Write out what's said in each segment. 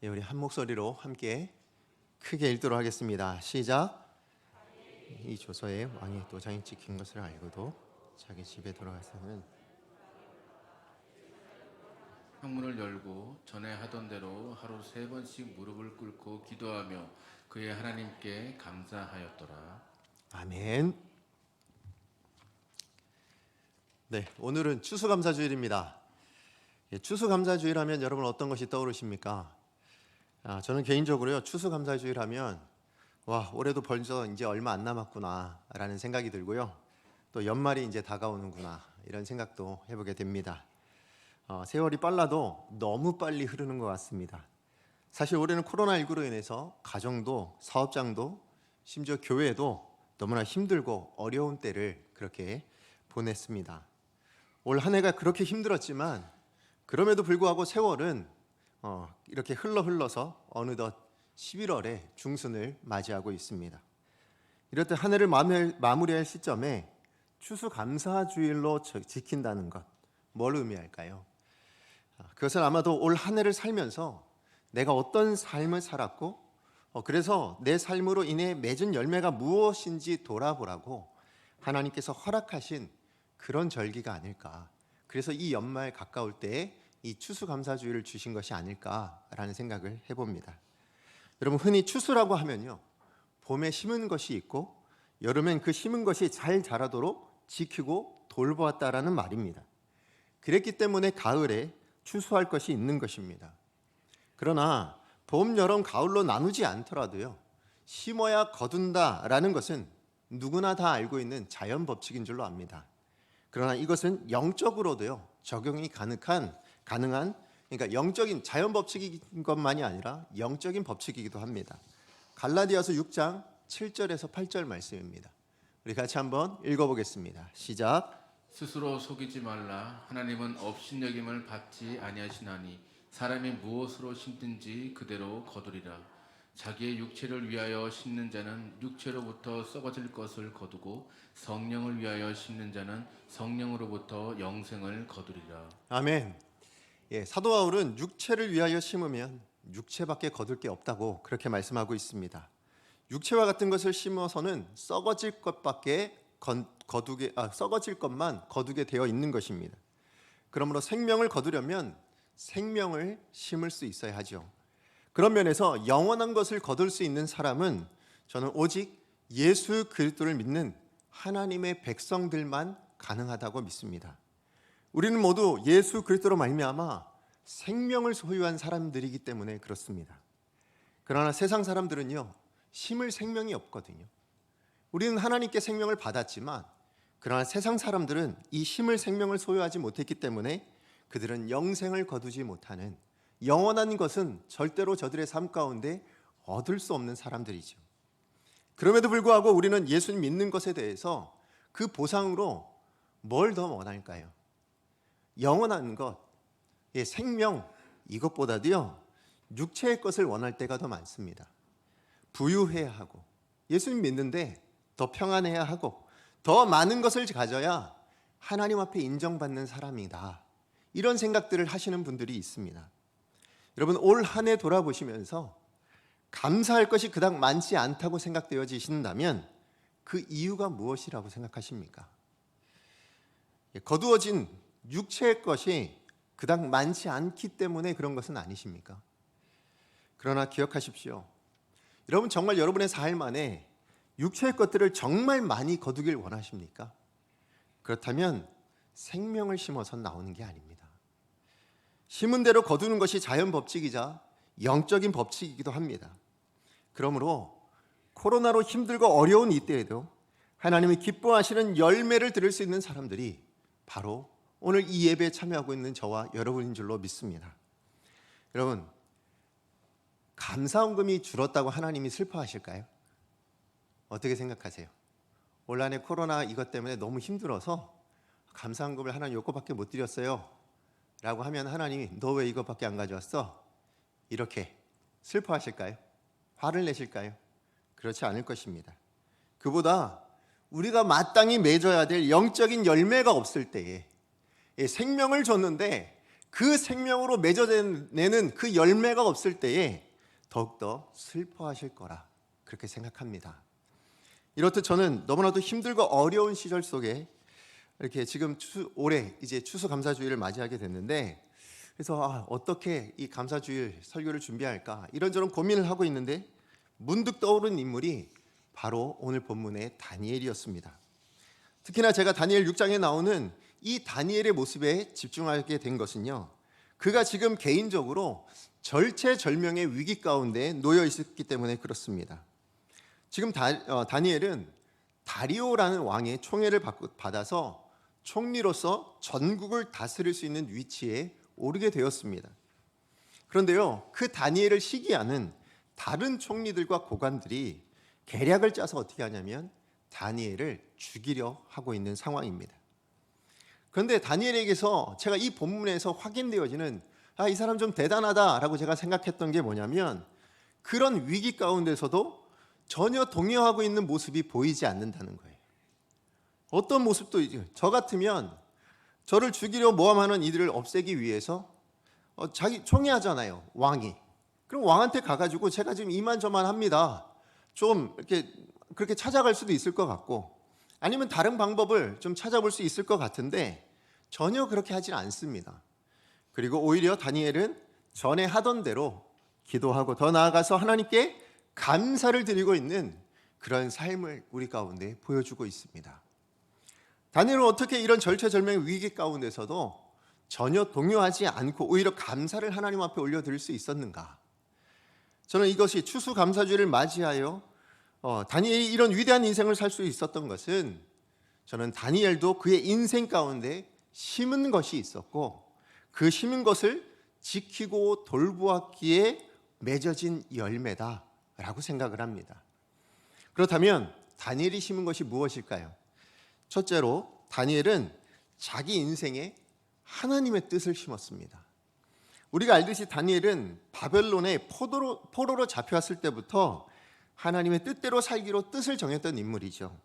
예, 우리 한 목소리로 함께 크게 읽도록 하겠습니다. 시작. 이 조서에 왕의 도장이 찍힌 것을 알고도 자기 집에 돌아가서는 창문을 열고 전에 하던 대로 하루 3번씩 무릎을 꿇고 기도하며 그의 하나님께 감사하였더라. 아멘. 네, 오늘은 추수감사주일입니다. 예, 추수감사주일 하면 여러분 어떤 것이 떠오르십니까? 저는 개인적으로요, 추수감사주일 하면 와, 올해도 벌써 이제 얼마 안 남았구나 라는 생각이 들고요, 또 연말이 이제 다가오는구나 이런 생각도 해보게 됩니다. 세월이 빨라도 너무 빨리 흐르는 것 같습니다. 사실 올해는 코로나19로 인해서 가정도 사업장도 심지어 교회도 너무나 힘들고 어려운 때를 그렇게 보냈습니다. 올 한 해가 그렇게 힘들었지만 그럼에도 불구하고 세월은 이렇게 흘러서 어느덧 11월에 중순을 맞이하고 있습니다. 이럴 때 한 해를 마무리할 시점에 추수감사주일로 지킨다는 것, 뭘 의미할까요? 그것은 아마도 올 한 해를 살면서 내가 어떤 삶을 살았고 그래서 내 삶으로 인해 맺은 열매가 무엇인지 돌아보라고 하나님께서 허락하신 그런 절기가 아닐까. 그래서 이 연말 가까울 때에 이 추수감사주일을 주신 것이 아닐까라는 생각을 해봅니다. 여러분, 흔히 추수라고 하면요, 봄에 심은 것이 있고 여름엔 그 심은 것이 잘 자라도록 지키고 돌보았다라는 말입니다. 그랬기 때문에 가을에 추수할 것이 있는 것입니다. 그러나 봄, 여름, 가을로 나누지 않더라도요, 심어야 거둔다라는 것은 누구나 다 알고 있는 자연 법칙인 줄로 압니다. 그러나 이것은 영적으로도요, 적용이 가능한 그러니까 영적인 자연 법칙인 것만이 아니라 영적인 법칙이기도 합니다. 갈라디아서 6장 7절에서 8절 말씀입니다. 우리 같이 한번 읽어보겠습니다. 시작. 스스로 속이지 말라. 하나님은 업신여김을 받지 아니하시나니 사람이 무엇으로 심든지 그대로 거두리라. 자기의 육체를 위하여 심는 자는 육체로부터 썩어질 것을 거두고 성령을 위하여 심는 자는 성령으로부터 영생을 거두리라. 아멘. 예, 사도 바울은 육체를 위하여 심으면 육체밖에 거둘 게 없다고 그렇게 말씀하고 있습니다. 육체와 같은 것을 심어서는 썩어질 것만 거두게 되어 있는 것입니다. 그러므로 생명을 거두려면 생명을 심을 수 있어야 하죠. 그런 면에서 영원한 것을 거둘 수 있는 사람은 저는 오직 예수 그리스도를 믿는 하나님의 백성들만 가능하다고 믿습니다. 우리는 모두 예수 그리스도로 말미암아 생명을 소유한 사람들이기 때문에 그렇습니다. 그러나 세상 사람들은요, 심을 생명이 없거든요. 우리는 하나님께 생명을 받았지만 그러나 세상 사람들은 이 심을 생명을 소유하지 못했기 때문에 그들은 영생을 거두지 못하는, 영원한 것은 절대로 저들의 삶 가운데 얻을 수 없는 사람들이죠. 그럼에도 불구하고 우리는 예수님 믿는 것에 대해서 그 보상으로 뭘 더 원할까요? 영원한 것, 생명, 이것보다도요, 육체의 것을 원할 때가 더 많습니다. 부유해야 하고, 예수님 믿는데 더 평안해야 하고, 더 많은 것을 가져야 하나님 앞에 인정받는 사람이다, 이런 생각들을 하시는 분들이 있습니다. 여러분, 올 한 해 돌아보시면서 감사할 것이 그닥 많지 않다고 생각되어지신다면 그 이유가 무엇이라고 생각하십니까? 거두어진 육체의 것이 그닥 많지 않기 때문에 그런 것은 아니십니까? 그러나 기억하십시오. 여러분, 정말 여러분의 삶 안에 육체의 것들을 정말 많이 거두길 원하십니까? 그렇다면 생명을 심어서 나오는 게 아닙니다. 심은 대로 거두는 것이 자연 법칙이자 영적인 법칙이기도 합니다. 그러므로 코로나로 힘들고 어려운 이때에도 하나님이 기뻐하시는 열매를 들을 수 있는 사람들이 바로 오늘 이 예배에 참여하고 있는 저와 여러분인 줄로 믿습니다. 여러분, 감사원금이 줄었다고 하나님이 슬퍼하실까요? 어떻게 생각하세요? 올 한 해 코로나 이것 때문에 너무 힘들어서 감사원금을 하나님 요거밖에 못 드렸어요 라고 하면 하나님이 너 왜 이것밖에 안 가져왔어? 이렇게 슬퍼하실까요? 화를 내실까요? 그렇지 않을 것입니다. 그보다 우리가 마땅히 맺어야 될 영적인 열매가 없을 때에 생명을 줬는데 그 생명으로 맺어내는 그 열매가 없을 때에 더욱더 슬퍼하실 거라 그렇게 생각합니다. 이렇듯 저는 너무나도 힘들고 어려운 시절 속에 이렇게 지금 올해 이제 추수감사주일을 맞이하게 됐는데, 그래서 어떻게 이 감사주일 설교를 준비할까 이런저런 고민을 하고 있는데 문득 떠오른 인물이 바로 오늘 본문의 다니엘이었습니다. 특히나 제가 다니엘 6장에 나오는 이 다니엘의 모습에 집중하게 된 것은요, 그가 지금 개인적으로 절체절명의 위기 가운데 놓여 있었기 때문에 그렇습니다. 지금 다니엘은 다리오라는 왕의 총애를 받아서 총리로서 전국을 다스릴 수 있는 위치에 오르게 되었습니다. 그런데요, 그 다니엘을 시기하는 다른 총리들과 고관들이 계략을 짜서 어떻게 하냐면 다니엘을 죽이려 하고 있는 상황입니다. 그런데 다니엘에게서 제가 이 본문에서 확인되어지는 이 사람 좀 대단하다라고 제가 생각했던 게 뭐냐면, 그런 위기 가운데서도 전혀 동요하고 있는 모습이 보이지 않는다는 거예요. 어떤 모습도 저 같으면 저를 죽이려 모함하는 이들을 없애기 위해서 자기 총애하잖아요, 왕이. 그럼 왕한테 가가지고 제가 지금 이만저만합니다, 좀 이렇게 그렇게 찾아갈 수도 있을 것 같고, 아니면 다른 방법을 좀 찾아볼 수 있을 것 같은데 전혀 그렇게 하지 않습니다. 그리고 오히려 다니엘은 전에 하던 대로 기도하고 더 나아가서 하나님께 감사를 드리고 있는 그런 삶을 우리 가운데 보여주고 있습니다. 다니엘은 어떻게 이런 절체절명의 위기 가운데서도 전혀 동요하지 않고 오히려 감사를 하나님 앞에 올려드릴 수 있었는가? 저는 이것이 추수감사주일을 맞이하여 다니엘이 이런 위대한 인생을 살 수 있었던 것은, 저는 다니엘도 그의 인생 가운데 심은 것이 있었고 그 심은 것을 지키고 돌보았기에 맺어진 열매다라고 생각을 합니다. 그렇다면 다니엘이 심은 것이 무엇일까요? 첫째로 다니엘은 자기 인생에 하나님의 뜻을 심었습니다. 우리가 알듯이 다니엘은 바벨론에 포로로 잡혀왔을 때부터 하나님의 뜻대로 살기로 뜻을 정했던 인물이죠.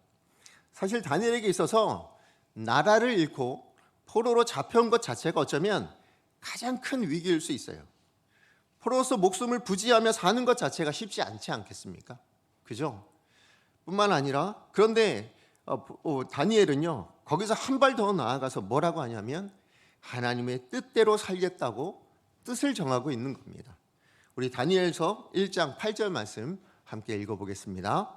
사실 다니엘에게 있어서 나라를 잃고 포로로 잡혀온 것 자체가 어쩌면 가장 큰 위기일 수 있어요. 포로로서 목숨을 부지하며 사는 것 자체가 쉽지 않지 않겠습니까? 그죠? 뿐만 아니라, 그런데 다니엘은요, 거기서 한 발 더 나아가서 뭐라고 하냐면 하나님의 뜻대로 살겠다고 뜻을 정하고 있는 겁니다. 우리 다니엘서 1장 8절 말씀 함께 읽어보겠습니다.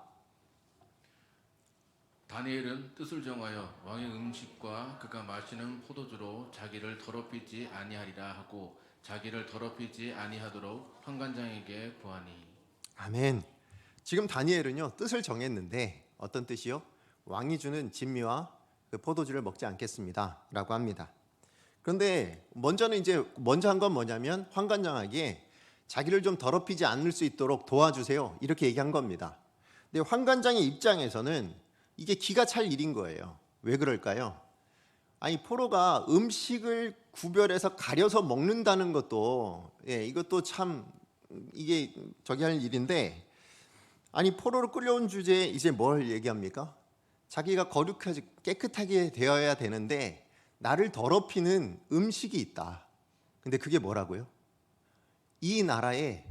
다니엘은 뜻을 정하여 왕의 음식과 그가 마시는 포도주로 자기를 더럽히지 아니하리라 하고 자기를 더럽히지 아니하도록 환관장에게 구하니. 아멘. 지금 다니엘은요, 뜻을 정했는데 어떤 뜻이요? 왕이 주는 진미와 그 포도주를 먹지 않겠습니다 라고 합니다. 그런데 먼저 한 건 뭐냐면 환관장에게 자기를 좀 더럽히지 않을 수 있도록 도와주세요 이렇게 얘기한 겁니다. 근데 환관장의 입장에서는 이게 기가 찰 일인 거예요. 왜 그럴까요? 아니, 포로가 음식을 구별해서 가려서 먹는다는 것도 이것도 참 이게 할 일인데, 아니 포로로 끌려온 주제에 이제 뭘 얘기합니까? 자기가 거룩하지 깨끗하게 되어야 되는데 나를 더럽히는 음식이 있다. 근데 그게 뭐라고요? 이 나라에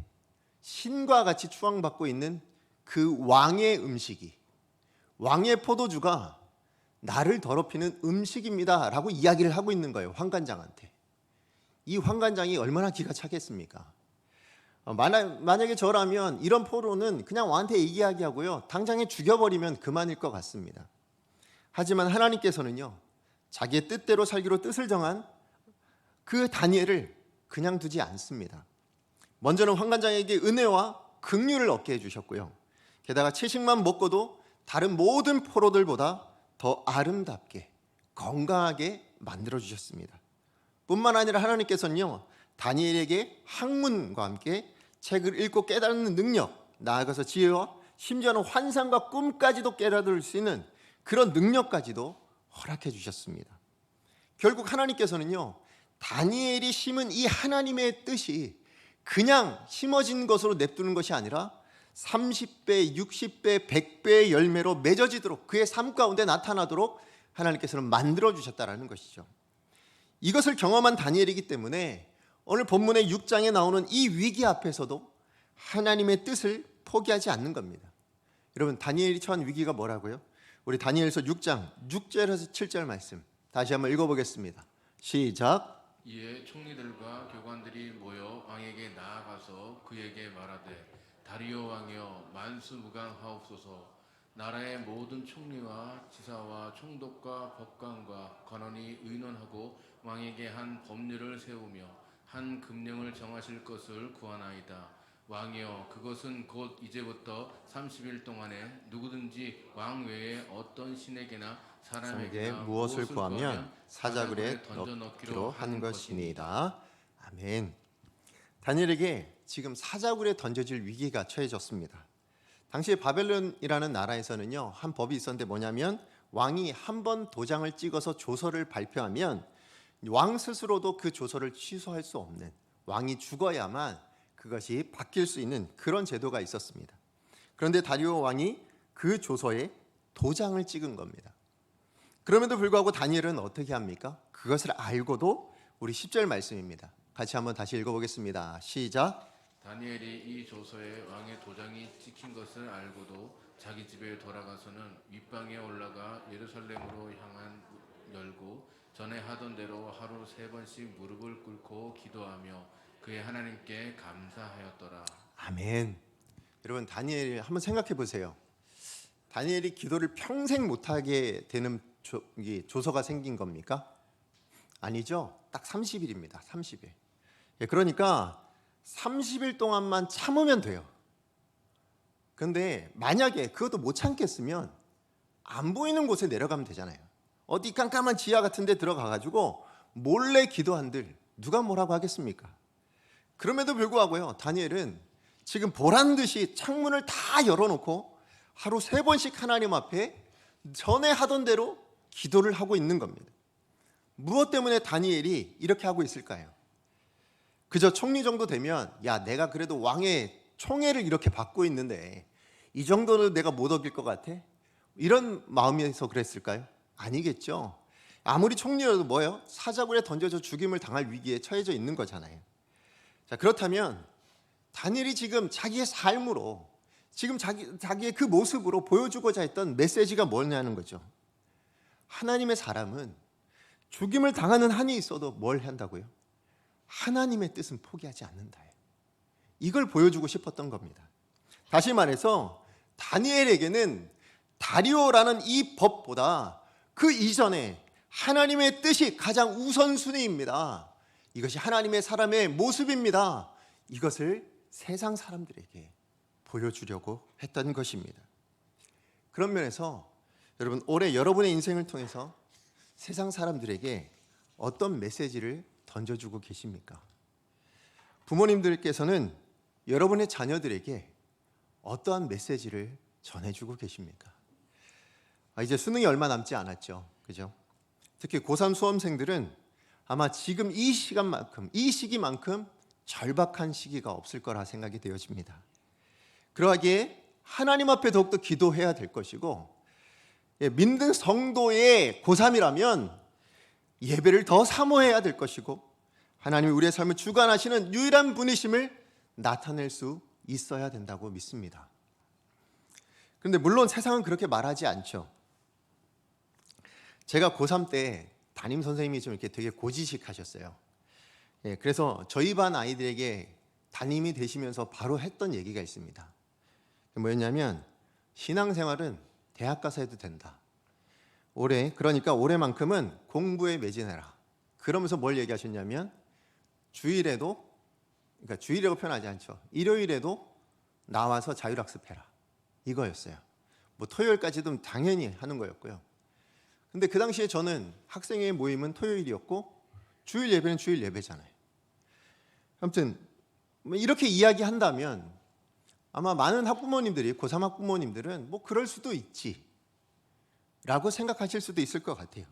신과 같이 추앙받고 있는 그 왕의 음식이, 왕의 포도주가 나를 더럽히는 음식입니다 라고 이야기를 하고 있는 거예요, 환관장한테. 이 환관장이 얼마나 기가 차겠습니까? 만약에 저라면 이런 포로는 그냥 왕한테 얘기하게 하고요, 당장에 죽여버리면 그만일 것 같습니다. 하지만 하나님께서는요, 자기의 뜻대로 살기로 뜻을 정한 그 다니엘을 그냥 두지 않습니다. 먼저는 환관장에게 은혜와 긍휼을 얻게 해주셨고요, 게다가 채식만 먹고도 다른 모든 포로들보다 더 아름답게 건강하게 만들어주셨습니다. 뿐만 아니라 하나님께서는요, 다니엘에게 학문과 함께 책을 읽고 깨닫는 능력, 나아가서 지혜와 심지어는 환상과 꿈까지도 깨달을 수 있는 그런 능력까지도 허락해 주셨습니다. 결국 하나님께서는요, 다니엘이 심은 이 하나님의 뜻이 그냥 심어진 것으로 냅두는 것이 아니라 30배, 60배, 100배의 열매로 맺어지도록 그의 삶 가운데 나타나도록 하나님께서는 만들어 주셨다라는 것이죠. 이것을 경험한 다니엘이기 때문에 오늘 본문의 6장에 나오는 이 위기 앞에서도 하나님의 뜻을 포기하지 않는 겁니다. 여러분, 다니엘이 처한 위기가 뭐라고요? 우리 다니엘서 6장 6절에서 7절 말씀 다시 한번 읽어보겠습니다. 시작. 이에 총리들과 교관들이 모여 왕에게 나아가서 그에게 말하되 다리오 왕이여 만수무강하옵소서. 나라의 모든 총리와 지사와 총독과 법관과 관원이 의논하고 왕에게 한 법률을 세우며 한 금령을 정하실 것을 구하나이다. 왕이여 그것은 곧 이제부터 30일 동안에 누구든지 왕 외에 어떤 신에게나 사람에게나 무엇을 구하면 사자굴에 넣기로 한 것이니이다. 아멘. 다니엘에게 지금 사자굴에 던져질 위기가 처해졌습니다. 당시에 바벨론이라는 나라에서는요, 한 법이 있었는데 뭐냐면 왕이 한 번 도장을 찍어서 조서를 발표하면 왕 스스로도 그 조서를 취소할 수 없는, 왕이 죽어야만 그것이 바뀔 수 있는 그런 제도가 있었습니다. 그런데 다리오 왕이 그 조서에 도장을 찍은 겁니다. 그럼에도 불구하고 다니엘은 어떻게 합니까? 그것을 알고도 우리 10절 말씀입니다. 같이 한번 다시 읽어보겠습니다. 시작. 다니엘이 이 조서에 왕의 도장이 찍힌 것을 알고도 자기 집에 돌아가서는 윗방에 올라가 예루살렘으로 향한 열고 전에 하던 대로 하루 3번씩 무릎을 꿇고 기도하며 그의 하나님께 감사하였더라. 아멘. 여러분, 다니엘 한번 생각해 보세요. 다니엘이 기도를 평생 못하게 되는 조서가 생긴 겁니까? 아니죠. 딱 30일입니다. 30일. 그러니까 30일 동안만 참으면 돼요. 근데 만약에 그것도 못 참겠으면 안 보이는 곳에 내려가면 되잖아요. 어디 깜깜한 지하 같은 데 들어가가지고 몰래 기도한들 누가 뭐라고 하겠습니까? 그럼에도 불구하고요, 다니엘은 지금 보란 듯이 창문을 다 열어놓고 하루 3번씩 하나님 앞에 전에 하던 대로 기도를 하고 있는 겁니다. 무엇 때문에 다니엘이 이렇게 하고 있을까요? 그저 총리 정도 되면 야, 내가 그래도 왕의 총애를 이렇게 받고 있는데 이 정도는 내가 못 어길 것 같아? 이런 마음에서 그랬을까요? 아니겠죠. 아무리 총리여도 뭐예요? 사자굴에 던져져 죽임을 당할 위기에 처해져 있는 거잖아요. 자, 그렇다면 다니엘이 지금 자기의 삶으로, 지금 자기의 그 모습으로 보여주고자 했던 메시지가 뭐냐는 거죠. 하나님의 사람은 죽임을 당하는 한이 있어도 뭘 한다고요? 하나님의 뜻은 포기하지 않는다. 이걸 보여주고 싶었던 겁니다. 다시 말해서 다니엘에게는 다리오라는 이 법보다 그 이전에 하나님의 뜻이 가장 우선순위입니다. 이것이 하나님의 사람의 모습입니다. 이것을 세상 사람들에게 보여주려고 했던 것입니다. 그런 면에서 여러분, 올해 여러분의 인생을 통해서 세상 사람들에게 어떤 메시지를 던져주고 계십니까? 부모님들께서는 여러분의 자녀들에게 어떠한 메시지를 전해주고 계십니까? 이제 수능이 얼마 남지 않았죠. 그죠? 특히 고3 수험생들은 아마 지금 이 시기만큼 절박한 시기가 없을 거라 생각이 되어집니다. 그러하기에 하나님 앞에 더욱더 기도해야 될 것이고, 믿는 성도의 고3이라면 예배를 더 사모해야 될 것이고, 하나님이 우리의 삶을 주관하시는 유일한 분이심을 나타낼 수 있어야 된다고 믿습니다. 그런데 물론 세상은 그렇게 말하지 않죠. 제가 고3 때 담임 선생님이 좀 이렇게 되게 고지식하셨어요. 그래서 저희 반 아이들에게 담임이 되시면서 바로 했던 얘기가 있습니다. 뭐였냐면, 신앙생활은 대학 가서 해도 된다. 그러니까 올해만큼은 공부에 매진해라. 그러면서 뭘 얘기하셨냐면, 주일에도, 그러니까 주일이라고 표현하지 않죠. 일요일에도 나와서 자율학습해라. 이거였어요. 뭐 토요일까지도 당연히 하는 거였고요. 근데 그 당시에 저는 학생회 모임은 토요일이었고 주일 예배는 주일 예배잖아요. 아무튼 이렇게 이야기한다면 아마 많은 학부모님들이, 고3 학부모님들은 뭐 그럴 수도 있지 라고 생각하실 수도 있을 것 같아요.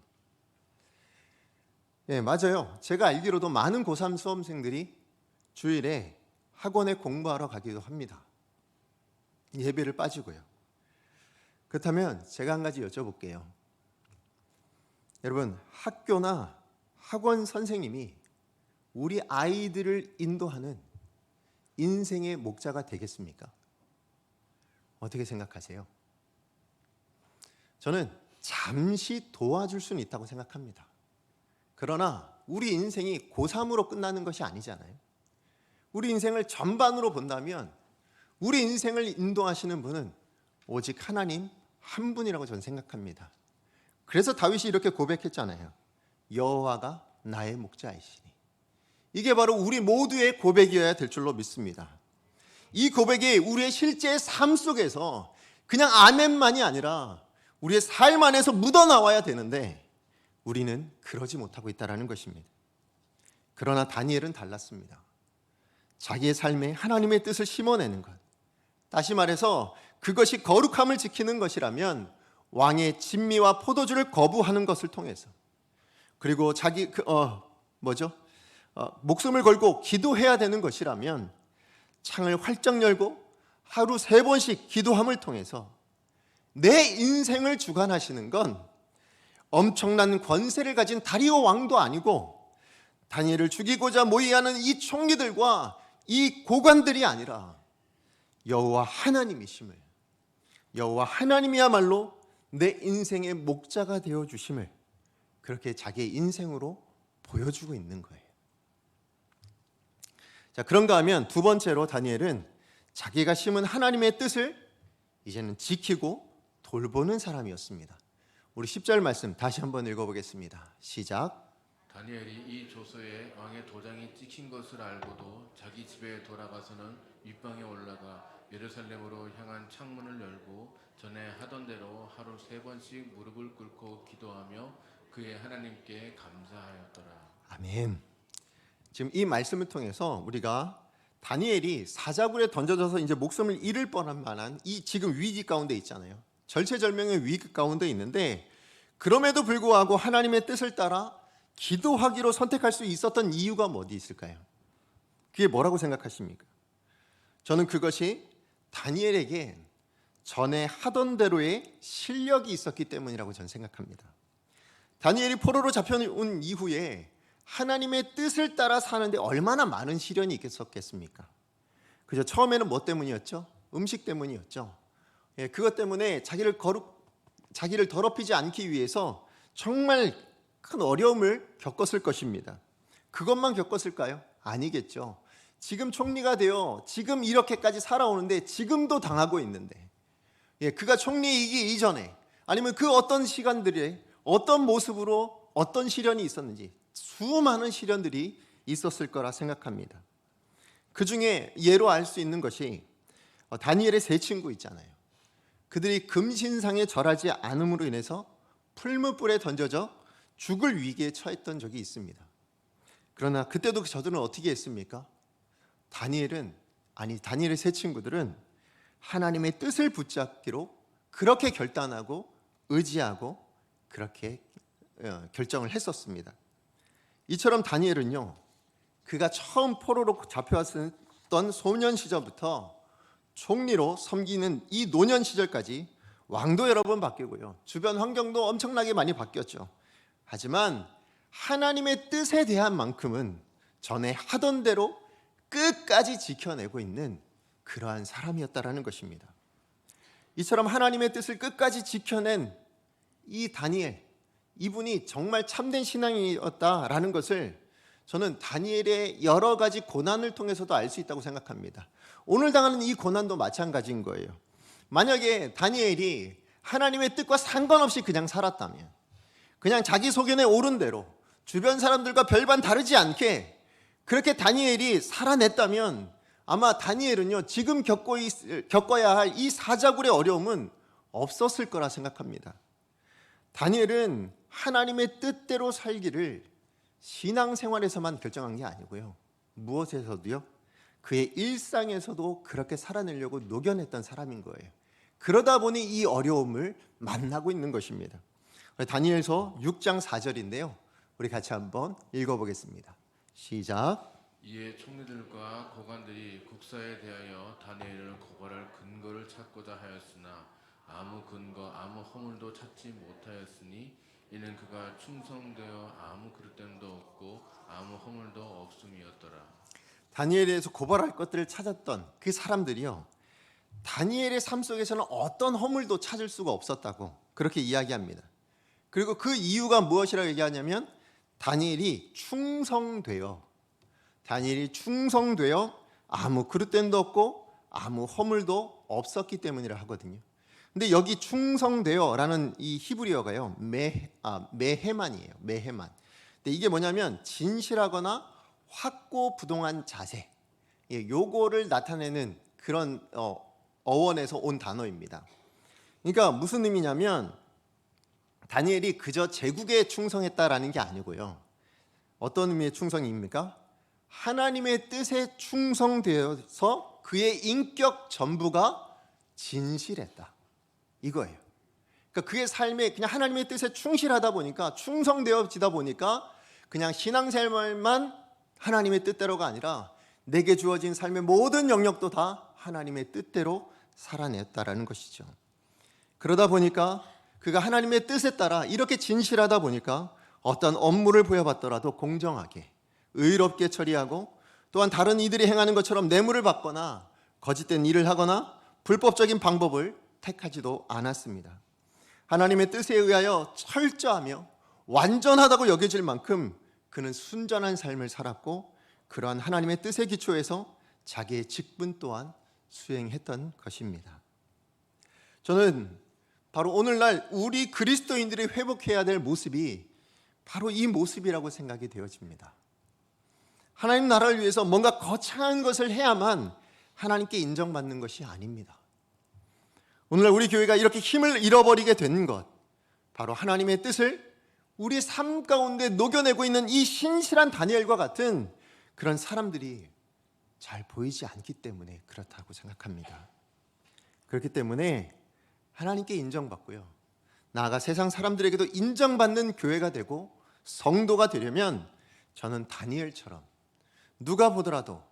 맞아요. 제가 알기로도 많은 고3 수험생들이 주일에 학원에 공부하러 가기도 합니다. 예배를 빠지고요. 그렇다면 제가 한 가지 여쭤볼게요. 여러분, 학교나 학원 선생님이 우리 아이들을 인도하는 인생의 목자가 되겠습니까? 어떻게 생각하세요? 저는 잠시 도와줄 수는 있다고 생각합니다. 그러나 우리 인생이 고3으로 끝나는 것이 아니잖아요. 우리 인생을 전반으로 본다면 우리 인생을 인도하시는 분은 오직 하나님 한 분이라고 저는 생각합니다. 그래서 다윗이 이렇게 고백했잖아요. 여호와가 나의 목자이시니. 이게 바로 우리 모두의 고백이어야 될 줄로 믿습니다. 이 고백이 우리의 실제 삶 속에서 그냥 아멘만이 아니라 우리의 삶 안에서 묻어나와야 되는데 우리는 그러지 못하고 있다는 것입니다. 그러나 다니엘은 달랐습니다. 자기의 삶에 하나님의 뜻을 심어내는 것, 다시 말해서 그것이 거룩함을 지키는 것이라면 왕의 진미와 포도주를 거부하는 것을 통해서, 그리고 자기 목숨을 걸고 기도해야 되는 것이라면 창을 활짝 열고 하루 3번씩 기도함을 통해서 내 인생을 주관하시는 건 엄청난 권세를 가진 다리오 왕도 아니고 다니엘을 죽이고자 모의하는 이 총리들과 이 고관들이 아니라 여호와 하나님이심을, 여호와 하나님이야말로 내 인생의 목자가 되어 주심을 그렇게 자기의 인생으로 보여주고 있는 거예요. 자, 그런가 하면 두 번째로 다니엘은 자기가 심은 하나님의 뜻을 이제는 지키고 돌보는 사람이었습니다. 우리 10절 말씀 다시 한번 읽어보겠습니다. 시작. 다니엘이 이 조서에 왕의 도장이 찍힌 것을 알고도 자기 집에 돌아가서는 윗방에 올라가 예루살렘으로 향한 창문을 열고 전에 하던 대로 하루 3번씩 무릎을 꿇고 기도하며 그의 하나님께 감사하였더라. 아멘. 지금 이 말씀을 통해서 우리가 다니엘이 사자굴에 던져져서 이제 목숨을 잃을 뻔한 만한 이 지금 위기 가운데 있잖아요. 절체절명의 위기 가운데 있는데 그럼에도 불구하고 하나님의 뜻을 따라 기도하기로 선택할 수 있었던 이유가 어디 있을까요? 그게 뭐라고 생각하십니까? 저는 그것이 다니엘에게 전에 하던 대로의 실력이 있었기 때문이라고 저는 생각합니다. 다니엘이 포로로 잡혀온 이후에 하나님의 뜻을 따라 사는데 얼마나 많은 시련이 있겠습니까? 그죠? 처음에는 뭐 때문이었죠? 음식 때문이었죠. 그것 때문에 자기를 더럽히지 않기 위해서 정말 큰 어려움을 겪었을 것입니다. 그것만 겪었을까요? 아니겠죠. 지금 총리가 되어 지금 이렇게까지 살아오는데 지금도 당하고 있는데, 그가 총리이기 이전에 아니면 그 어떤 시간들에 어떤 모습으로 어떤 시련이 있었는지 수많은 시련들이 있었을 거라 생각합니다. 그 중에 예로 알 수 있는 것이 다니엘의 세 친구 있잖아요. 그들이 금신상에 절하지 않음으로 인해서 풀무불에 던져져 죽을 위기에 처했던 적이 있습니다. 그러나 그때도 저들은 어떻게 했습니까? 다니엘의 세 친구들은 하나님의 뜻을 붙잡기로 그렇게 결단하고 의지하고 그렇게 결정을 했었습니다. 이처럼 다니엘은요, 그가 처음 포로로 잡혀왔던 소년 시절부터 총리로 섬기는 이 노년 시절까지 왕도 여러 번 바뀌고요, 주변 환경도 엄청나게 많이 바뀌었죠. 하지만 하나님의 뜻에 대한 만큼은 전에 하던 대로 끝까지 지켜내고 있는 그러한 사람이었다라는 것입니다. 이처럼 하나님의 뜻을 끝까지 지켜낸 이 다니엘, 이분이 정말 참된 신앙이었다라는 것을 저는 다니엘의 여러 가지 고난을 통해서도 알 수 있다고 생각합니다. 오늘 당하는 이 고난도 마찬가지인 거예요. 만약에 다니엘이 하나님의 뜻과 상관없이 그냥 살았다면, 그냥 자기 소견에 오른 대로 주변 사람들과 별반 다르지 않게 그렇게 다니엘이 살아냈다면 아마 다니엘은요, 지금 겪어야 할 이 사자굴의 어려움은 없었을 거라 생각합니다. 다니엘은 하나님의 뜻대로 살기를 신앙생활에서만 결정한 게 아니고요, 무엇에서도요, 그의 일상에서도 그렇게 살아내려고 녹여냈던 사람인 거예요. 그러다 보니 이 어려움을 만나고 있는 것입니다. 다니엘서 6장 4절인데요, 우리 같이 한번 읽어보겠습니다. 시작. 이에 총리들과 고관들이 국사에 대하여 다니엘을 고발할 근거를 찾고자 하였으나 아무 근거 아무 허물도 찾지 못하였으니 이는 그가 충성되어 아무 그릇됨도 없고 아무 허물도 없음이었더라. 다니엘에 대해서 고발할 것들을 찾았던 그 사람들이요, 다니엘의 삶 속에서는 어떤 허물도 찾을 수가 없었다고 그렇게 이야기합니다. 그리고 그 이유가 무엇이라고 얘기하냐면 다니엘이 충성되어 아무 그릇됨도 없고 아무 허물도 없었기 때문이라 하거든요. 근데 여기 충성되어라는 이 히브리어가요, 메헤만이에요. 메헤만. 근데 이게 뭐냐면 진실하거나 확고부동한 자세, 요거를 나타내는 그런 어원에서 온 단어입니다. 그러니까 무슨 의미냐면 다니엘이 그저 제국에 충성했다라는 게 아니고요. 어떤 의미의 충성입니까? 하나님의 뜻에 충성되어서 그의 인격 전부가 진실했다, 이거예요. 그러니까 그의 삶에 그냥 하나님의 뜻에 충실하다 보니까, 충성되어지다 보니까 그냥 신앙생활만 하나님의 뜻대로가 아니라 내게 주어진 삶의 모든 영역도 다 하나님의 뜻대로 살아냈다라는 것이죠. 그러다 보니까 그가 하나님의 뜻에 따라 이렇게 진실하다 보니까 어떤 업무를 부여받더라도 공정하게 의롭게 처리하고, 또한 다른 이들이 행하는 것처럼 뇌물을 받거나 거짓된 일을 하거나 불법적인 방법을 택하지도 않았습니다. 하나님의 뜻에 의하여 철저하며 완전하다고 여겨질 만큼 그는 순전한 삶을 살았고, 그러한 하나님의 뜻에 기초해서 자기의 직분 또한 수행했던 것입니다. 저는 바로 오늘날 우리 그리스도인들이 회복해야 될 모습이 바로 이 모습이라고 생각이 되어집니다. 하나님 나라를 위해서 뭔가 거창한 것을 해야만 하나님께 인정받는 것이 아닙니다. 오늘날 우리 교회가 이렇게 힘을 잃어버리게 된 것, 바로 하나님의 뜻을 우리 삶 가운데 녹여내고 있는 이 신실한 다니엘과 같은 그런 사람들이 잘 보이지 않기 때문에 그렇다고 생각합니다. 그렇기 때문에 하나님께 인정받고요, 나아가 세상 사람들에게도 인정받는 교회가 되고 성도가 되려면 저는 다니엘처럼 누가 보더라도,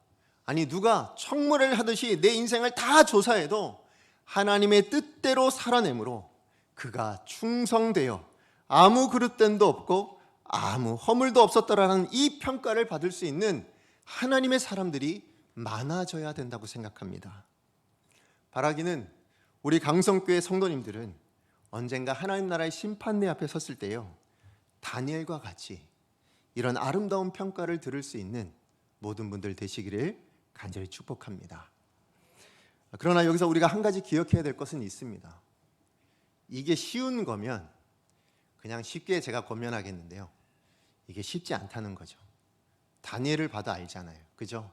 아니 누가 청문회를 하듯이 내 인생을 다 조사해도 하나님의 뜻대로 살아내므로 그가 충성되어 아무 그릇됨도 없고 아무 허물도 없었다라는 이 평가를 받을 수 있는 하나님의 사람들이 많아져야 된다고 생각합니다. 바라기는 우리 강성교회 성도님들은 언젠가 하나님 나라의 심판대 앞에 섰을 때요, 다니엘과 같이 이런 아름다운 평가를 들을 수 있는 모든 분들 되시기를 간절히 축복합니다. 그러나 여기서 우리가 한 가지 기억해야 될 것은 있습니다. 이게 쉬운 거면 그냥 쉽게 제가 권면하겠는데요, 이게 쉽지 않다는 거죠. 다니엘을 봐도 알잖아요, 그죠?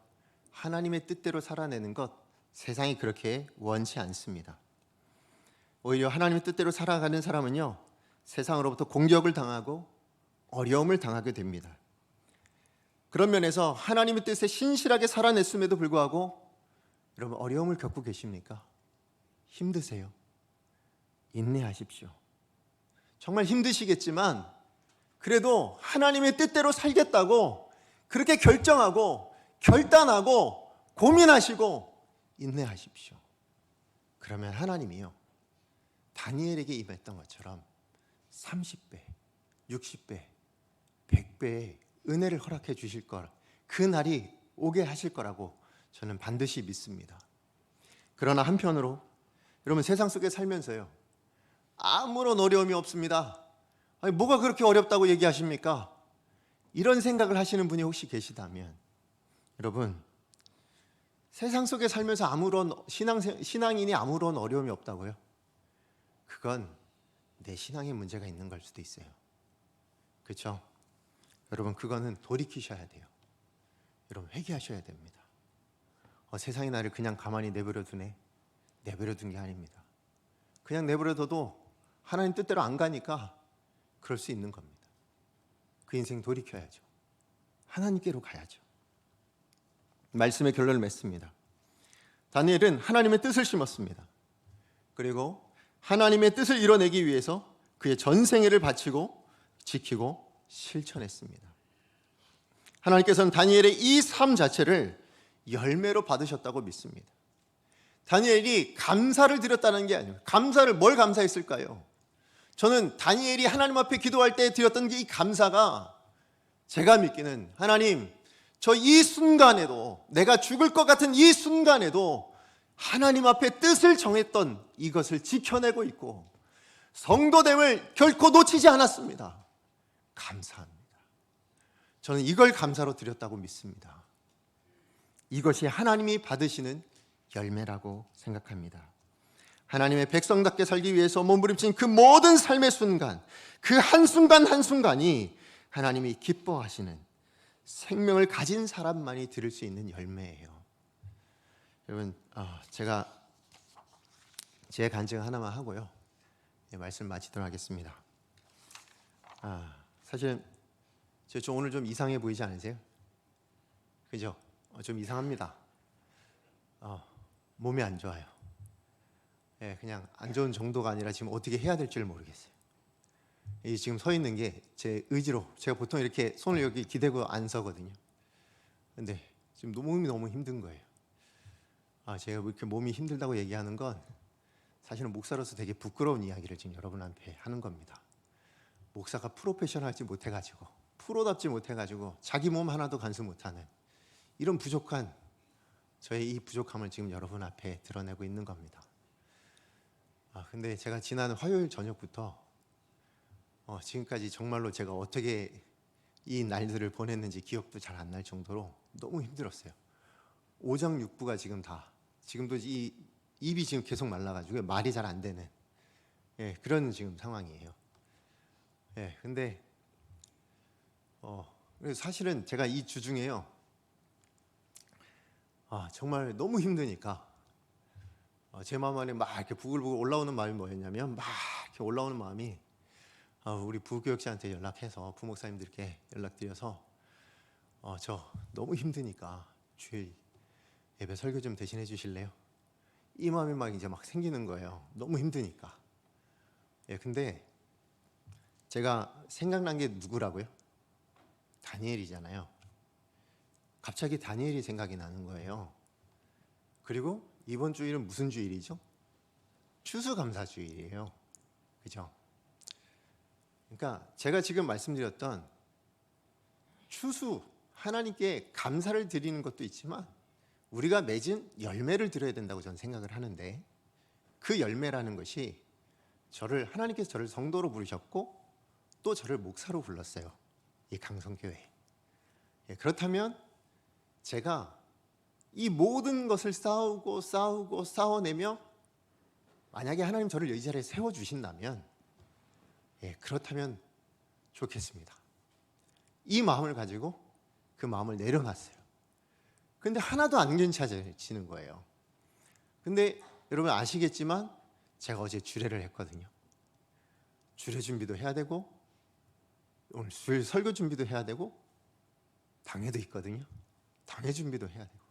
하나님의 뜻대로 살아내는 것, 세상이 그렇게 원치 않습니다. 오히려 하나님의 뜻대로 살아가는 사람은요, 세상으로부터 공격을 당하고 어려움을 당하게 됩니다. 그런 면에서 하나님의 뜻에 신실하게 살아냈음에도 불구하고 여러분, 어려움을 겪고 계십니까? 힘드세요? 인내하십시오. 정말 힘드시겠지만 그래도 하나님의 뜻대로 살겠다고 그렇게 결정하고 결단하고 고민하시고 인내하십시오. 그러면 하나님이요, 다니엘에게 임했던 것처럼 30배, 60배, 100배의 은혜를 허락해 주실 걸, 그 날이 오게 하실 거라고 저는 반드시 믿습니다. 그러나 한편으로 여러분, 세상 속에 살면서요, 아무런 어려움이 없습니다. 아니, 뭐가 그렇게 어렵다고 얘기하십니까? 이런 생각을 하시는 분이 혹시 계시다면, 여러분, 세상 속에 살면서 아무런 신앙인이 아무런 어려움이 없다고요? 그건 내 신앙에 문제가 있는 걸 수도 있어요. 그렇죠? 여러분, 그거는 돌이키셔야 돼요. 여러분, 회개하셔야 됩니다. 세상이 나를 그냥 가만히 내버려 두네. 내버려 둔 게 아닙니다. 그냥 내버려 둬도 하나님 뜻대로 안 가니까 그럴 수 있는 겁니다. 그 인생 돌이켜야죠. 하나님께로 가야죠. 말씀의 결론을 맺습니다. 다니엘은 하나님의 뜻을 심었습니다. 그리고 하나님의 뜻을 이뤄내기 위해서 그의 전생애를 바치고 지키고 실천했습니다. 하나님께서는 다니엘의 이 삶 자체를 열매로 받으셨다고 믿습니다. 다니엘이 감사를 드렸다는 게 아니에요. 뭘 감사했을까요? 저는 다니엘이 하나님 앞에 기도할 때 드렸던 이 감사가 제가 믿기는 하나님, 저 이 순간에도 내가 죽을 것 같은 이 순간에도 하나님 앞에 뜻을 정했던 이것을 지켜내고 있고 성도됨을 결코 놓치지 않았습니다. 감사합니다. 저는 이걸 감사로 드렸다고 믿습니다. 이것이 하나님이 받으시는 열매라고 생각합니다. 하나님의 백성답게 살기 위해서 몸부림친 그 모든 삶의 순간, 그 한순간 한순간이 하나님이 기뻐하시는 생명을 가진 사람만이 들을 수 있는 열매예요. 여러분, 제가 제 간증 하나만 하고요, 말씀 마치도록 하겠습니다. 사실 저 오늘 좀 이상해 보이지 않으세요? 그죠? 좀 이상합니다. 몸이 안 좋아요. 그냥 안 좋은 정도가 아니라 지금 어떻게 해야 될지를 모르겠어요. 이 지금 서 있는 게 제 의지로, 제가 보통 이렇게 손을 여기 기대고 안 서거든요. 근데 지금 몸이 너무 힘든 거예요. 제가 이렇게 몸이 힘들다고 얘기하는 건 사실은 목사로서 되게 부끄러운 이야기를 지금 여러분 앞에 하는 겁니다. 목사가 프로페셔널하지 못해가지고, 프로답지 못해가지고 자기 몸 하나도 간수 못하는 이런 부족한, 저의 이 부족함을 지금 여러분 앞에 드러내고 있는 겁니다. 근데 제가 지난 화요일 저녁부터 지금까지 정말로 제가 어떻게 이 날들을 보냈는지 기억도 잘 안 날 정도로 너무 힘들었어요. 오장육부가 지금도 이 입이 지금 계속 말라가지고 말이 잘 안 되는 그런 지금 상황이에요. 근데 사실은 제가 이 주 중에요, 정말 너무 힘드니까 제 마음 안에 막 이렇게 부글부글 올라오는 마음이 뭐였냐면, 막 이렇게 올라오는 마음이 우리 부교육자한테 연락해서, 부목사님들께 연락드려서 저 너무 힘드니까 주일 예배 설교 좀 대신해 주실래요? 이 마음이 막 이제 막 생기는 거예요. 너무 힘드니까. 근데 제가 생각난 게 누구라고요? 다니엘이잖아요. 갑자기 다니엘이 생각이 나는 거예요. 그리고 이번 주일은 무슨 주일이죠? 추수감사주일이에요. 그죠? 그러니까 제가 지금 말씀드렸던 추수, 하나님께 감사를 드리는 것도 있지만 우리가 맺은 열매를 드려야 된다고 저는 생각을 하는데, 그 열매라는 것이 하나님께서 저를 성도로 부르셨고 또 저를 목사로 불렀어요. 이 강성교회. 그렇다면 제가 이 모든 것을 싸워내며 만약에 하나님 저를 이 자리에 세워주신다면, 그렇다면 좋겠습니다. 이 마음을 가지고 그 마음을 내려놨어요. 근데 하나도 안 괜찮아지는 거예요. 근데 여러분 아시겠지만 제가 어제 주례를 했거든요. 주례 준비도 해야 되고 오늘 주일 설교 준비도 해야 되고 당회도 있거든요. 당회 준비도 해야 되고.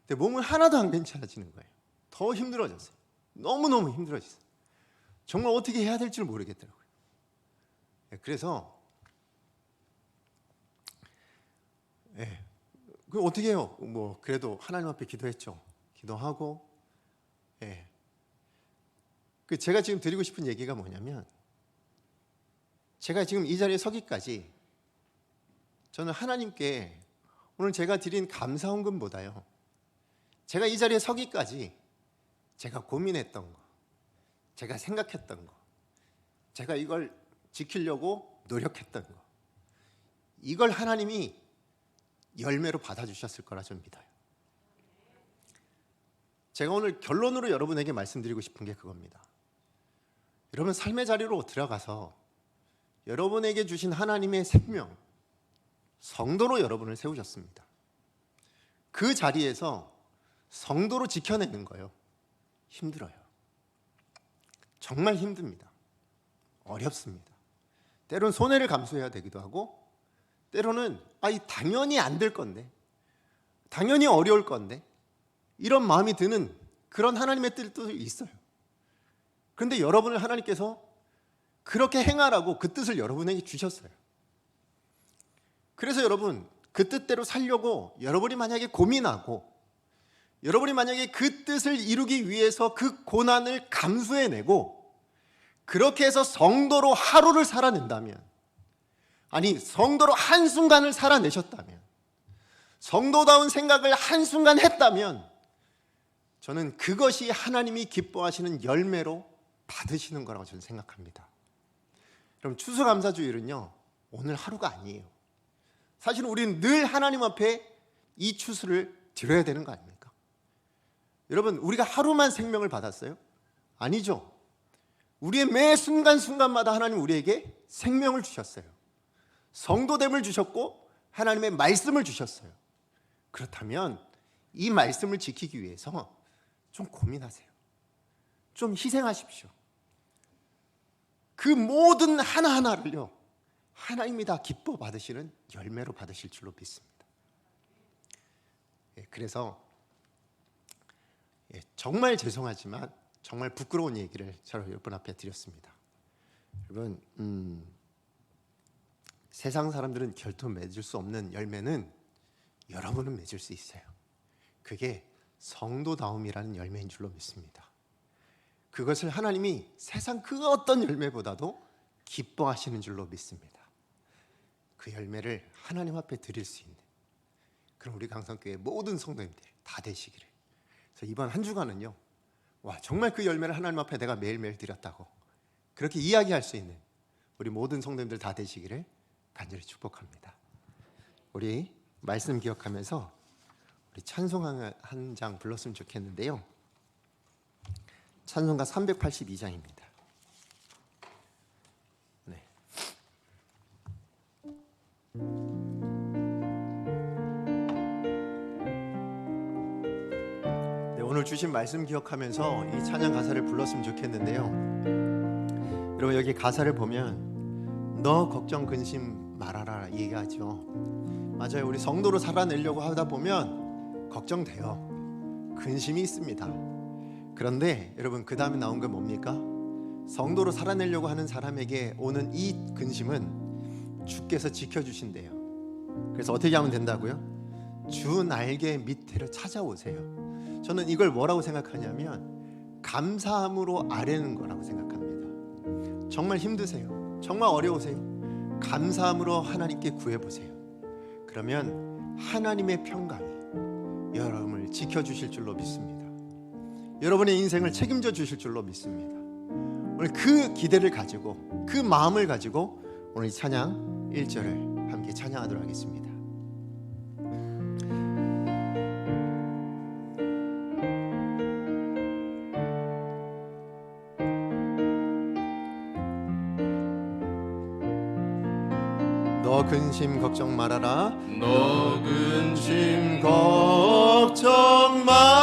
근데 몸은 하나도 안 괜찮아지는 거예요. 더 힘들어졌어요. 너무너무 힘들어졌어요. 정말 어떻게 해야 될지 모르겠더라고요. 그래서 그럼 어떻게 해요? 그래도 하나님 앞에 기도했죠. 기도하고, 제가 지금 드리고 싶은 얘기가 뭐냐면, 제가 지금 이 자리에 서기까지 저는 하나님께 오늘 제가 드린 감사헌금보다요, 제가 이 자리에 서기까지 제가 고민했던 거, 제가 생각했던 거, 제가 이걸 지키려고 노력했던 거, 이걸 하나님이 열매로 받아주셨을 거라 저는 믿어요. 제가 오늘 결론으로 여러분에게 말씀드리고 싶은 게 그겁니다. 여러분 삶의 자리로 들어가서 여러분에게 주신 하나님의 생명, 성도로 여러분을 세우셨습니다. 그 자리에서 성도로 지켜내는 거예요. 힘들어요. 정말 힘듭니다. 어렵습니다. 때로는 손해를 감수해야 되기도 하고, 때로는 당연히 안 될 건데, 당연히 어려울 건데, 이런 마음이 드는 그런 하나님의 뜻도 있어요. 그런데 여러분을 하나님께서 그렇게 행하라고 그 뜻을 여러분에게 주셨어요. 그래서 여러분 그 뜻대로 살려고 여러분이 만약에 고민하고, 여러분이 만약에 그 뜻을 이루기 위해서 그 고난을 감수해내고 그렇게 해서 성도로 하루를 살아낸다면, 아니 성도로 한순간을 살아내셨다면, 성도다운 생각을 한순간 했다면, 저는 그것이 하나님이 기뻐하시는 열매로 받으시는 거라고 저는 생각합니다. 그럼 추수감사주일은요, 오늘 하루가 아니에요. 사실은 우리는 늘 하나님 앞에 이 추수를 드려야 되는 거 아닙니까? 여러분, 우리가 하루만 생명을 받았어요? 아니죠. 우리의 매 순간순간마다 하나님 우리에게 생명을 주셨어요. 성도됨을 주셨고 하나님의 말씀을 주셨어요. 그렇다면 이 말씀을 지키기 위해서 좀 고민하세요. 좀 희생하십시오. 그 모든 하나하나를요, 하나님이 다 기뻐 받으시는 열매로 받으실 줄로 믿습니다. 그래서 정말 죄송하지만 정말 부끄러운 얘기를 여러분 앞에 드렸습니다. 여러분, 세상 사람들은 결코 맺을 수 없는 열매는 여러분은 맺을 수 있어요. 그게 성도다움이라는 열매인 줄로 믿습니다. 그것을 하나님이 세상 그 어떤 열매보다도 기뻐하시는 줄로 믿습니다. 그 열매를 하나님 앞에 드릴 수 있는 그럼 우리 강성교회 모든 성도님들 다 되시기를. 그래서 이번 한 주간은요, 와, 정말 그 열매를 하나님 앞에 내가 매일매일 드렸다고 그렇게 이야기할 수 있는 우리 모든 성도님들 다 되시기를 간절히 축복합니다. 우리 말씀 기억하면서 우리 찬송 한 장 불렀으면 좋겠는데요. 찬송가 382장입니다. 네. 오늘 주신 말씀 기억하면서 이 찬양 가사를 불렀으면 좋겠는데요. 여러분, 여기 가사를 보면 너 걱정 근심 말아라 얘기하죠. 맞아요. 우리 성도로 살아내려고 하다 보면 걱정돼요. 근심이 있습니다. 그런데 여러분, 그 다음에 나온 게 뭡니까? 성도로 살아내려고 하는 사람에게 오는 이 근심은 주께서 지켜주신대요. 그래서 어떻게 하면 된다고요? 주 날개 밑으로 찾아오세요. 저는 이걸 뭐라고 생각하냐면 감사함으로 아뢰는 거라고 생각합니다. 정말 힘드세요. 정말 어려우세요. 감사함으로 하나님께 구해보세요. 그러면 하나님의 평강이 여러분을 지켜주실 줄로 믿습니다. 여러분의 인생을 책임져 주실 줄로 믿습니다. 오늘 그 기대를 가지고, 그 마음을 가지고 오늘 이 찬양 1절을 함께 찬양하도록 하겠습니다. 너 근심 걱정 말아라. 너 근심 걱정 말아라.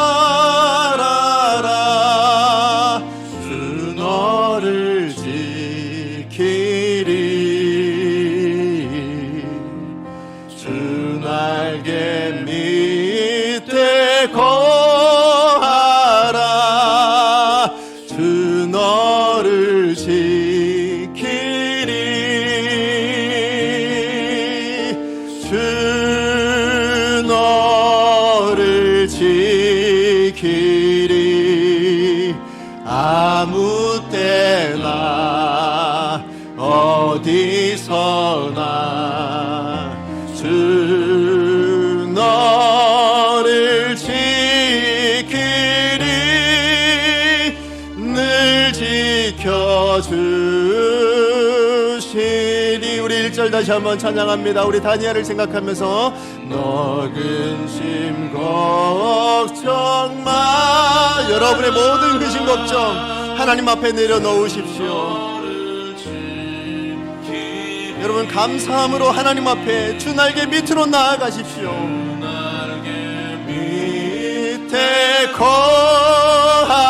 주 너를 지키리. 주 날개 밑에 거하라. 주 너를 지키리. 주 너를 지키리. 아무 때나 어디서나 주 너를 지키리. 늘 지켜주시리. 우리 1절 다시 한번 찬양합니다. 우리 다니엘을 생각하면서 너 근심 걱정 마. 여러분의 모든 근심 걱정 하나님 앞에 내려놓으십시오. 여러분, 감사함으로 하나님 앞에 주 날개 밑으로 나아가십시오. 밑에 거하라.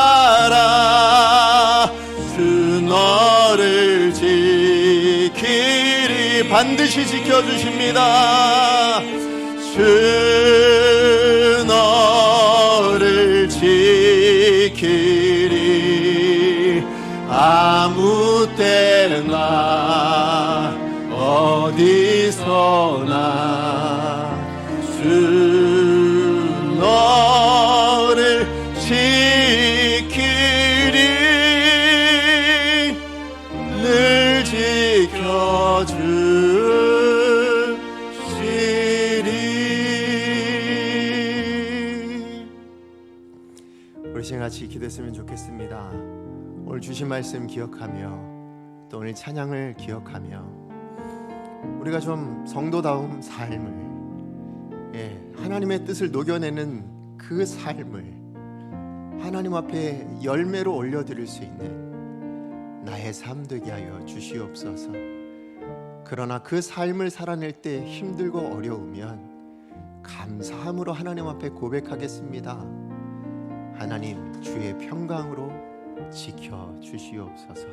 주 너를 지키리. 반드시 지켜주십니다. 주 너를 지키리. 아무 때나 어디서나 주 너를 지키리. 우리 시간 같이 기도했으면 좋겠습니다. 오늘 주신 말씀 기억하며 또 오늘 찬양을 기억하며 우리가 좀 성도다움 삶을 하나님의 뜻을 녹여내는 그 삶을 하나님 앞에 열매로 올려드릴 수 있는 나의 삶 되게 하여 주시옵소서. 그러나 그 삶을 살아낼 때 힘들고 어려우면 감사함으로 하나님 앞에 고백하겠습니다. 하나님 주의 평강으로 지켜 주시옵소서.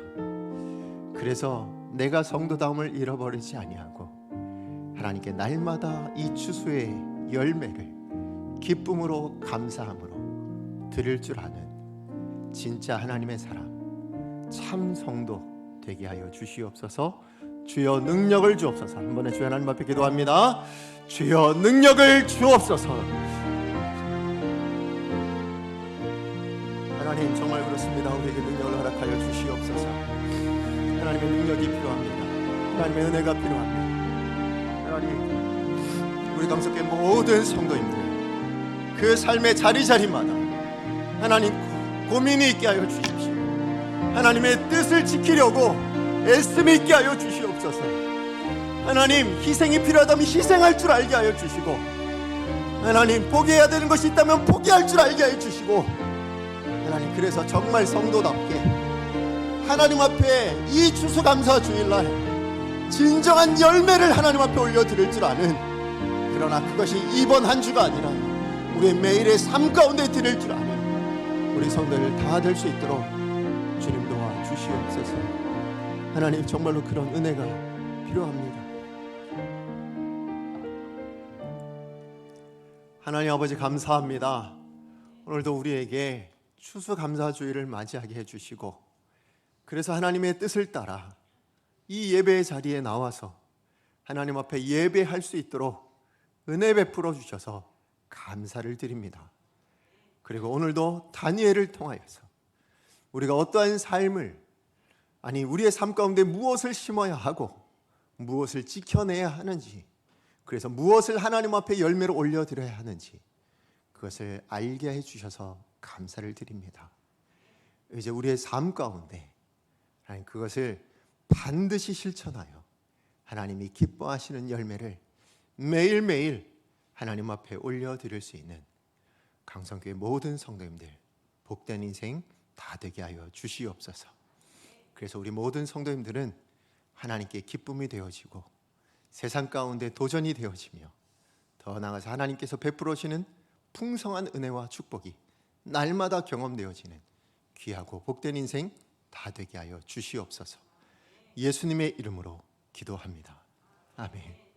그래서 내가 성도다움을 잃어버리지 아니하고 하나님께 날마다 이 추수의 열매를 기쁨으로 감사함으로 드릴 줄 아는 진짜 하나님의 사람 참 성도 되게 하여 주시옵소서. 주여 능력을 주옵소서. 한 번에 주여 하나님 앞에 기도합니다. 주여 능력을 주옵소서. 하나님 정말 그렇습니다. 우리에게 능력을 허락하여 주시옵소서. 하나님의 능력이 필요합니다. 하나님의 은혜가 필요합니다. 하나님 우리 강석의 모든 성도님들 그 삶의 자리자리마다 하나님 고민이 있게 하여 주십시오. 하나님의 뜻을 지키려고 애씀이 있게 하여 주시옵소서. 하나님 희생이 필요하다면 희생할 줄 알게 하여 주시고 하나님 포기해야 되는 것이 있다면 포기할 줄 알게 하여 주시고 하나님 그래서 정말 성도답게 하나님 앞에 이 추수감사 주일날 진정한 열매를 하나님 앞에 올려드릴 줄 아는 그러나 그것이 이번 한 주가 아니라 우리의 매일의 삶 가운데 드릴 줄 아는 우리 성도들 다 될 수 있도록 주님 도와 주시옵소서. 하나님 정말로 그런 은혜가 필요합니다. 하나님 아버지 감사합니다. 오늘도 우리에게 추수감사주의를 맞이하게 해주시고 그래서 하나님의 뜻을 따라 이 예배의 자리에 나와서 하나님 앞에 예배할 수 있도록 은혜 베풀어 주셔서 감사를 드립니다. 그리고 오늘도 다니엘을 통하여서 우리가 어떠한 삶을 우리의 삶 가운데 무엇을 심어야 하고 무엇을 지켜내야 하는지 그래서 무엇을 하나님 앞에 열매로 올려드려야 하는지 그것을 알게 해주셔서 감사를 드립니다. 이제 우리의 삶 가운데 그것을 반드시 실천하여 하나님이 기뻐하시는 열매를 매일매일 하나님 앞에 올려드릴 수 있는 강성교회 모든 성도님들 복된 인생 다 되게 하여 주시옵소서. 그래서 우리 모든 성도님들은 하나님께 기쁨이 되어지고 세상 가운데 도전이 되어지며 더 나아가서 하나님께서 베풀어 주시는 풍성한 은혜와 축복이 날마다 경험되어지는 귀하고 복된 인생 다 되게 하여 주시옵소서. 예수님의 이름으로 기도합니다. 아멘.